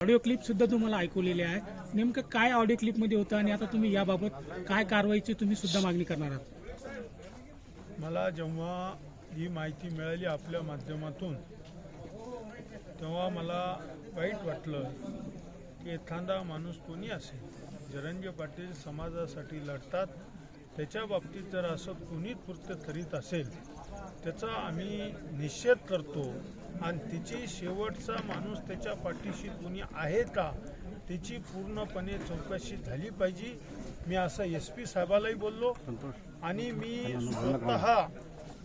Audio clip सुद्धा तुम्हाला ऐकवलेली आहे. नेमकं काय ऑडिओ क्लिप मध्ये होतं आणि आता तुम्ही याबाबत काय कारवाईची तुम्ही सुद्धा मागणी करणार आहात? मला जेव्हा ही माहिती मिळाली आपल्या माध्यमातून तेव्हा मला वाईट वाटलं की एखादा माणूस कोणी असेल, जरंगे पाटील समाजासाठी लढतात, त्याच्या बाबतीत जर असं कोणी कृत्य करीत असेल त्याचा आम्ही निषेध करतो आणि तिची शेवटचा माणूस त्याच्या पाठीशी कोणी आहे का त्याची पूर्णपणे चौकशी झाली पाहिजे. मी असं SP साहेबालाही बोललो आणि मी स्वतः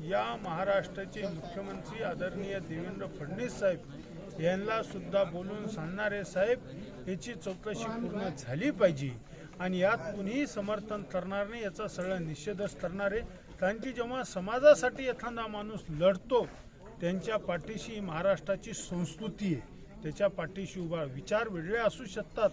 या महाराष्ट्राचे मुख्यमंत्री आदरणीय देवेंद्र फडणवीस साहेब यांना सुद्धा बोलून सांगणार आहे, साहेब याची चौकशी पूर्ण झाली पाहिजे आणि यात कुणीही समर्थन करणार नाही, याचा सगळा निषेधच करणार आहे. कारण की जेव्हा समाजासाठी एखादा माणूस लढतो त्यांच्या पाठीशी महाराष्ट्राची संस्कृती आहे, त्याच्या पाठीशी उभा. विचार वेगळे असू शकतात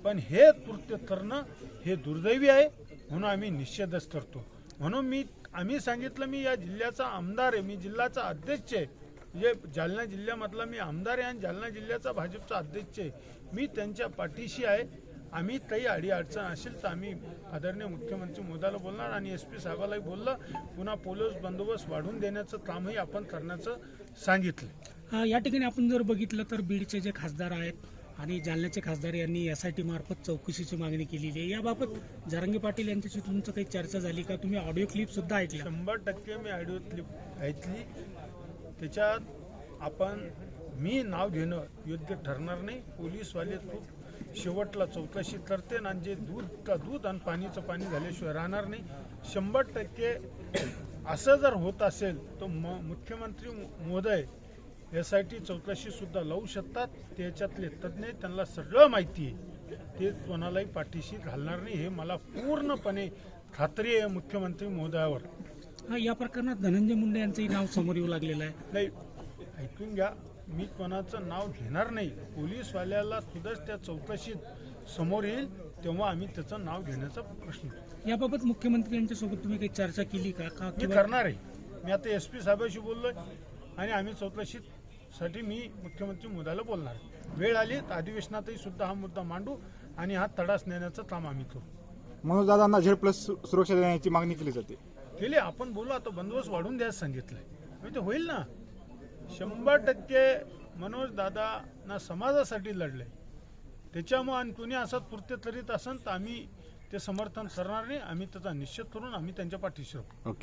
पण हे कृत्य करणं हे दुर्दैवी आहे, म्हणून आम्ही निषेधच करतो. म्हणून आम्ही सांगितलं, मी या जिल्ह्याचा आमदार आहे, मी जिल्ह्याचा अध्यक्ष आहे, म्हणजे जालना जिल्ह्यामधला मी आमदार आहे आणि जालना जिल्ह्याचा भाजपचा अध्यक्ष आहे. मी त्यांच्या पाठीशी आहे. आम्ही काही अडीअडचण असेल तर आम्ही आदरणीय मुख्यमंत्री मोदीला बोलणार आणि SP साहेबालाही बोललं. पुन्हा पोलीस बंदोबस्त वाढवून देण्याचं कामही आपण करण्याचं सांगितलं. या ठिकाणी आपण जर बघितलं तर बीडचे जे खासदार आहेत आणि जालन्याचे खासदार यांनी SIT मार्फत चौकशीची मागणी केलेली आहे. याबाबत जरांगे पाटील यांच्याशी तुमचं काही चर्चा झाली का? तुम्ही ऑडिओ क्लिप सुद्धा ऐकल्या? 100% मी ऑडिओ क्लिप ऐकली. त्याच्यात मी नाव घेणं योग्य ठरणार नाही. पोलीसवाले खूप शेवटला चौकशी करते आणि जे दूध आणि पाणीचं पाणी झाल्याशिवाय राहणार नाही. 100% असं जर होत असेल तर मुख्यमंत्री महोदय SIT चौकशी सुद्धा लावू शकतात. त्याच्यातले तज्ज्ञ त्यांना सगळं माहिती आहे, ते कोणालाही पाठीशी घालणार नाही, हे मला पूर्णपणे खात्री आहे मुख्यमंत्री महोदयावर. या प्रकरणात धनंजय मुंडे यांचंही नाव समोर येऊ लागलेलं आहे. नाही, ऐकून घ्या, मी कोणाचं नाव घेणार नाही. पोलीसवाल्याला सुद्धाच त्या चौकशीत समोर येईल तेव्हा आम्ही त्याचं नाव घेण्याचा प्रश्न. याबाबत मुख्यमंत्री यांच्यासोबत तुम्ही काही चर्चा केली का? मी करणार आहे. मी आता SP साहेबांशी बोललोय आणि आम्ही चौकशीसाठी मी मुख्यमंत्री मोदीला बोलणार. वेळ आली तर अधिवेशनातही सुद्धा हा मुद्दा मांडू आणि हा तडास नेण्याचं काम आम्ही करू. मनोज दादांना Z+ सुरक्षा देण्याची मागणी केली जाते. केली, आपण बोलू. आता बंदोबस्त वाढून द्यायचं सांगितलंय, ते होईल ना. 100% मनोज दादांना समाजासाठी लढले, त्याच्यामुळे आणि कुणी असं कृत्य करीत असेल तर आम्ही ते समर्थन करणार नाही. आम्ही त्याचा निषेध करून आम्ही त्यांच्या पाठीशी राहू. ओके.